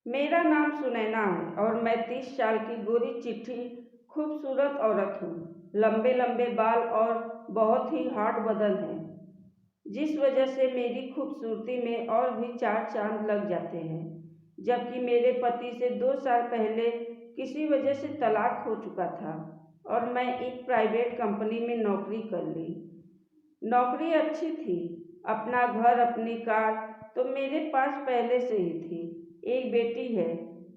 मेरा नाम सुनैना है और मैं 30 साल की गोरी चिट्ठी खूबसूरत औरत हूँ। लंबे लंबे बाल और बहुत ही हार्ड बदन है, जिस वजह से मेरी खूबसूरती में और भी 4 चांद लग जाते हैं। जबकि मेरे पति से 2 साल पहले किसी वजह से तलाक हो चुका था और मैं एक प्राइवेट कंपनी में नौकरी कर ली। नौकरी अच्छी थी, अपना घर अपनी कार तो मेरे पास पहले से ही थी। एक बेटी है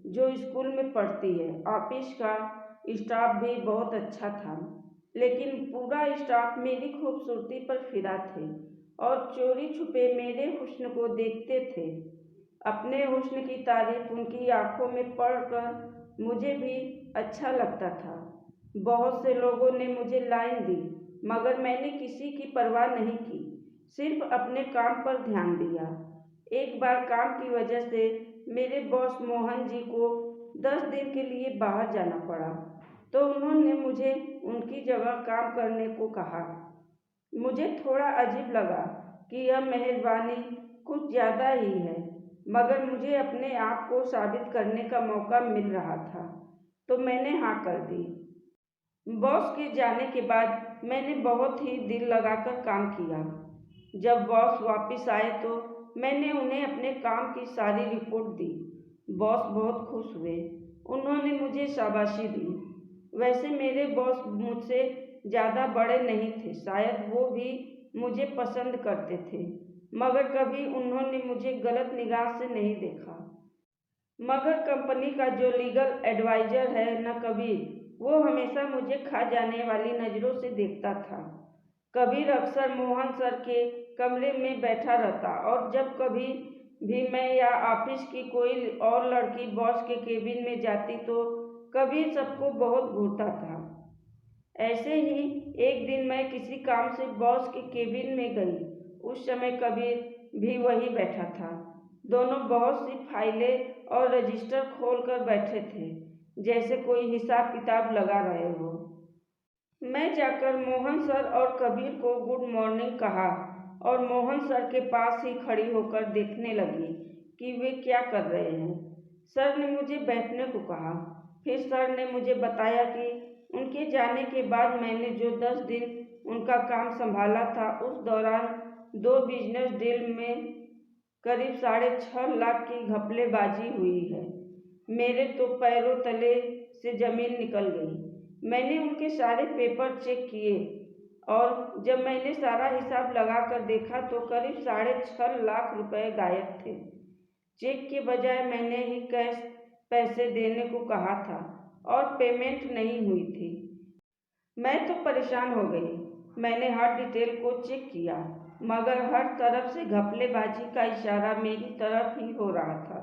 जो स्कूल में पढ़ती है। ऑफिस का स्टाफ भी बहुत अच्छा था, लेकिन पूरा स्टाफ मेरी खूबसूरती पर फिदा थे और चोरी छुपे मेरे हुस्न को देखते थे। अपने हुस्न की तारीफ उनकी आंखों में पढ़कर मुझे भी अच्छा लगता था। बहुत से लोगों ने मुझे लाइन दी, मगर मैंने किसी की परवाह नहीं की, सिर्फ अपने काम पर ध्यान दिया। एक बार काम की वजह से मेरे बॉस मोहन जी को 10 दिन के लिए बाहर जाना पड़ा, तो उन्होंने मुझे उनकी जगह काम करने को कहा। मुझे थोड़ा अजीब लगा कि यह मेहरबानी कुछ ज़्यादा ही है, मगर मुझे अपने आप को साबित करने का मौका मिल रहा था, तो मैंने हाँ कर दी। बॉस के जाने के बाद मैंने बहुत ही दिल लगाकर काम किया। जब बॉस वापस आए तो मैंने उन्हें अपने काम की सारी रिपोर्ट दी। बॉस बहुत खुश हुए, उन्होंने मुझे शाबाशी दी। वैसे मेरे बॉस मुझसे ज़्यादा बड़े नहीं थे, शायद वो भी मुझे पसंद करते थे, मगर कभी उन्होंने मुझे गलत निगाह से नहीं देखा। मगर कंपनी का जो लीगल एडवाइजर है न कबीर, वो हमेशा मुझे खा जाने वाली नज़रों से देखता था। कबीर अक्सर मोहन सर के कमरे में बैठा रहता और जब कभी भी मैं या ऑफिस की कोई और लड़की बॉस के केबिन में जाती तो कबीर सबको बहुत घूरता था। ऐसे ही एक दिन मैं किसी काम से बॉस के केबिन में गई। उस समय कबीर भी वहीं बैठा था। दोनों बहुत सी फाइलें और रजिस्टर खोल कर बैठे थे, जैसे कोई हिसाब किताब लगा रहे हो। मैं जाकर मोहन सर और कबीर को गुड मॉर्निंग कहा और मोहन सर के पास ही खड़ी होकर देखने लगी कि वे क्या कर रहे हैं। सर ने मुझे बैठने को कहा। फिर सर ने मुझे बताया कि उनके जाने के बाद मैंने जो 10 दिन उनका काम संभाला था, उस दौरान 2 बिजनेस डील में करीब 6.5 लाख की घपलेबाजी हुई है। मेरे तो पैरों तले से जमीन निकल गई। मैंने उनके सारे पेपर चेक किए और जब मैंने सारा हिसाब लगा कर देखा तो करीब 6.5 लाख रुपए गायब थे। चेक के बजाय मैंने ही कैश पैसे देने को कहा था और पेमेंट नहीं हुई थी। मैं तो परेशान हो गई। मैंने हर डिटेल को चेक किया, मगर हर तरफ से घपलेबाजी का इशारा मेरी तरफ ही हो रहा था।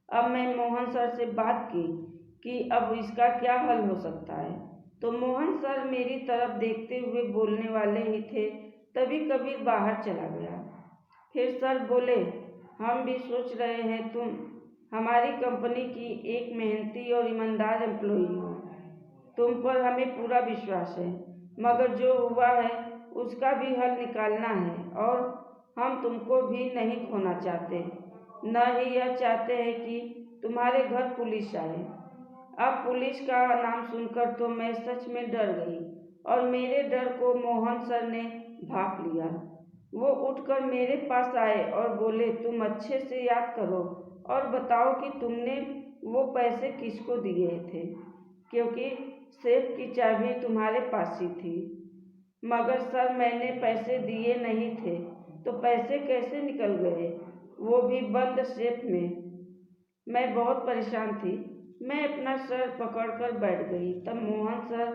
अब मैं मोहन सर से बात की कि अब इसका क्या हल हो सकता है, तो मोहन सर मेरी तरफ देखते हुए बोलने वाले ही थे, तभी कबीर बाहर चला गया। फिर सर बोले, हम भी सोच रहे हैं तुम हमारी कंपनी की एक मेहनती और ईमानदार एम्प्लॉई हो। तुम पर हमें पूरा विश्वास है, मगर जो हुआ है उसका भी हल निकालना है और हम तुमको भी नहीं खोना चाहते, न ही यह चाहते हैं कि तुम्हारे घर पुलिस आए। अब पुलिस का नाम सुनकर तो मैं सच में डर गई और मेरे डर को मोहन सर ने भांप लिया। वो उठकर मेरे पास आए और बोले, तुम अच्छे से याद करो और बताओ कि तुमने वो पैसे किसको दिए थे, क्योंकि सेफ की चाबी तुम्हारे पास ही थी। मगर सर मैंने पैसे दिए नहीं थे, तो पैसे कैसे निकल गए, वो भी बंद सेफ में। मैं बहुत परेशान थी। मैं अपना सर पकड़कर बैठ गई। तब मोहन सर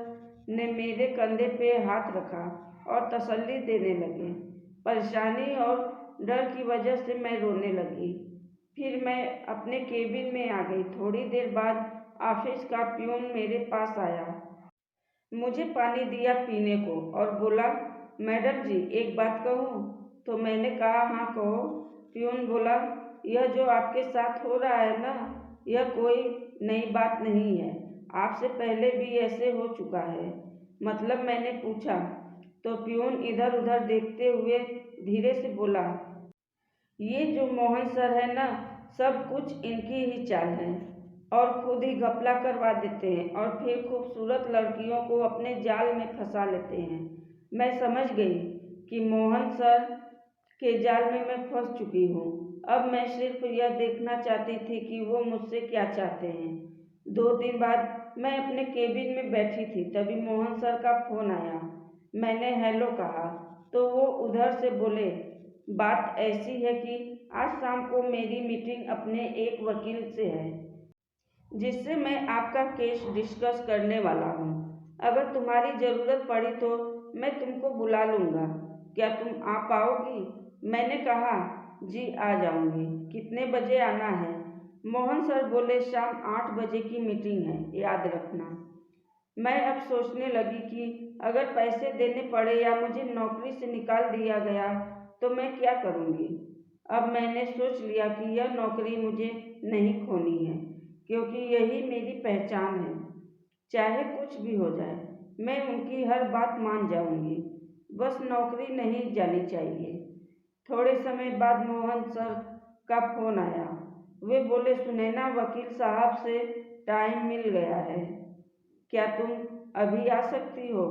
ने मेरे कंधे पे हाथ रखा और तसल्ली देने लगे। परेशानी और डर की वजह से मैं रोने लगी। फिर मैं अपने केबिन में आ गई। थोड़ी देर बाद ऑफिस का प्यून मेरे पास आया, मुझे पानी दिया पीने को और बोला, मैडम जी एक बात कहूँ? तो मैंने कहा, हाँ कहो। प्यून बोला, यह जो आपके साथ हो रहा है ना, यह कोई नई बात नहीं है, आपसे पहले भी ऐसे हो चुका है। मतलब मैंने पूछा, तो प्यून इधर उधर देखते हुए धीरे से बोला, ये जो मोहन सर है ना, सब कुछ इनकी ही चाल है और खुद ही घपला करवा देते हैं और फिर खूबसूरत लड़कियों को अपने जाल में फंसा लेते हैं। मैं समझ गई कि मोहन सर के जाल में मैं फंस चुकी हूँ। अब मैं सिर्फ यह देखना चाहती थी कि वो मुझसे क्या चाहते हैं। 2 दिन बाद मैं अपने केबिन में बैठी थी, तभी मोहन सर का फ़ोन आया। मैंने हेलो कहा तो वो उधर से बोले, बात ऐसी है कि आज शाम को मेरी मीटिंग अपने एक वकील से है जिससे मैं आपका केस डिस्कस करने वाला हूँ। अगर तुम्हारी ज़रूरत पड़ी तो मैं तुमको बुला लूँगा, क्या तुम आ पाओगी? मैंने कहा जी आ जाऊँगी। कितने बजे आना है? मोहन सर बोले शाम 8 बजे की मीटिंग है, याद रखना। मैं अब सोचने लगी कि अगर पैसे देने पड़े या मुझे नौकरी से निकाल दिया गया तो मैं क्या करूँगी। अब मैंने सोच लिया कि यह नौकरी मुझे नहीं खोनी है, क्योंकि यही मेरी पहचान है। चाहे कुछ भी हो जाए, मैं उनकी हर बात मान जाऊँगी, बस नौकरी नहीं जानी चाहिए। थोड़े समय बाद मोहन सर का फ़ोन आया। वे बोले, सुनैना, वकील साहब से टाइम मिल गया है, क्या तुम अभी आ सकती हो?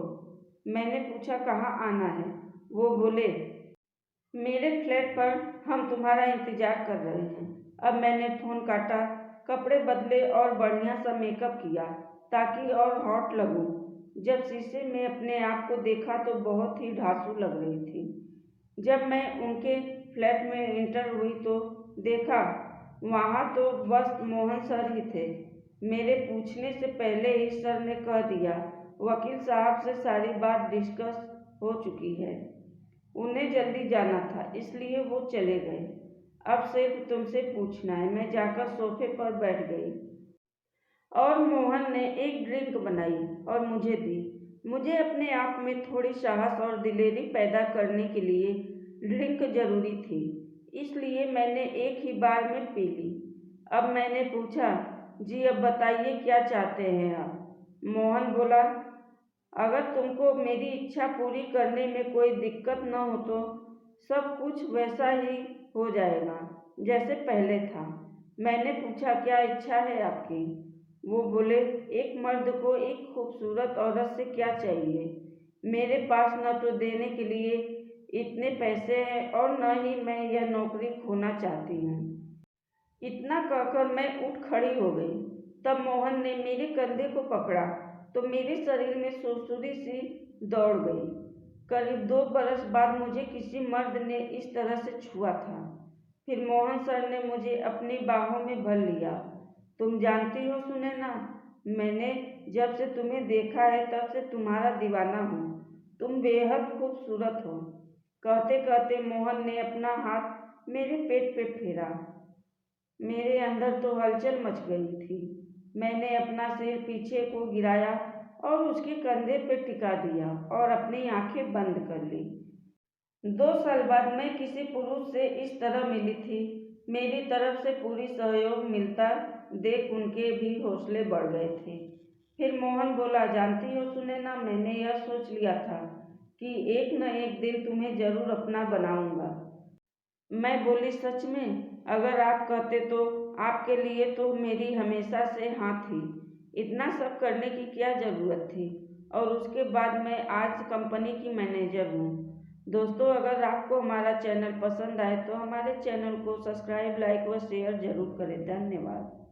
मैंने पूछा कहाँ आना है? वो बोले, मेरे फ्लैट पर हम तुम्हारा इंतज़ार कर रहे हैं। अब मैंने फ़ोन काटा, कपड़े बदले और बढ़िया सा मेकअप किया ताकि और हॉट लगूं। जब शीशे में अपने आप को देखा तो बहुत ही ढांसू लग रही थी। जब मैं उनके फ्लैट में एंटर हुई तो देखा वहाँ तो बस मोहन सर ही थे। मेरे पूछने से पहले ही सर ने कह दिया, वकील साहब से सारी बात डिस्कस हो चुकी है, उन्हें जल्दी जाना था इसलिए वो चले गए। अब सिर्फ तुमसे पूछना है। मैं जाकर सोफे पर बैठ गई और मोहन ने एक ड्रिंक बनाई और मुझे दी। मुझे अपने आप में थोड़ी साहस और दिलेरी पैदा करने के लिए ड्रिंक जरूरी थी, इसलिए मैंने एक ही बार में पी ली। अब मैंने पूछा, जी अब बताइए क्या चाहते हैं आप? मोहन बोला, अगर तुमको मेरी इच्छा पूरी करने में कोई दिक्कत न हो तो सब कुछ वैसा ही हो जाएगा जैसे पहले था। मैंने पूछा, क्या इच्छा है आपकी? वो बोले, एक मर्द को एक खूबसूरत औरत से क्या चाहिए? मेरे पास न तो देने के लिए इतने पैसे हैं और न ही मैं यह नौकरी खोना चाहती हूँ। इतना कहकर मैं उठ खड़ी हो गई। तब मोहन ने मेरे कंधे को पकड़ा तो मेरे शरीर में सुरसुरी सी दौड़ गई। करीब 2 बरस बाद मुझे किसी मर्द ने इस तरह से छुआ था। फिर मोहन सर ने मुझे अपनी बाहों में भर लिया। तुम जानती हो सुनैना, मैंने जब से तुम्हें देखा है तब से तुम्हारा दीवाना हूँ। तुम बेहद खूबसूरत हो। कहते कहते मोहन ने अपना हाथ मेरे पेट पे फेरा। मेरे अंदर तो हलचल मच गई थी। मैंने अपना सिर पीछे को गिराया और उसके कंधे पर टिका दिया और अपनी आंखें बंद कर ली। 2 साल बाद मैं किसी पुरुष से इस तरह मिली थी। मेरी तरफ से पूरी सहयोग मिलता देख उनके भी हौसले बढ़ गए थे। फिर मोहन बोला, जानती हो सुनैना, मैंने यह सोच लिया था कि एक न एक दिन तुम्हें जरूर अपना बनाऊंगा। मैं बोली, सच में? अगर आप कहते तो आपके लिए तो मेरी हमेशा से हाँ थी। इतना सब करने की क्या ज़रूरत थी? और उसके बाद मैं आज कंपनी की मैनेजर हूँ। दोस्तों, अगर आपको हमारा चैनल पसंद आए तो हमारे चैनल को सब्सक्राइब, लाइक व शेयर ज़रूर करें। धन्यवाद।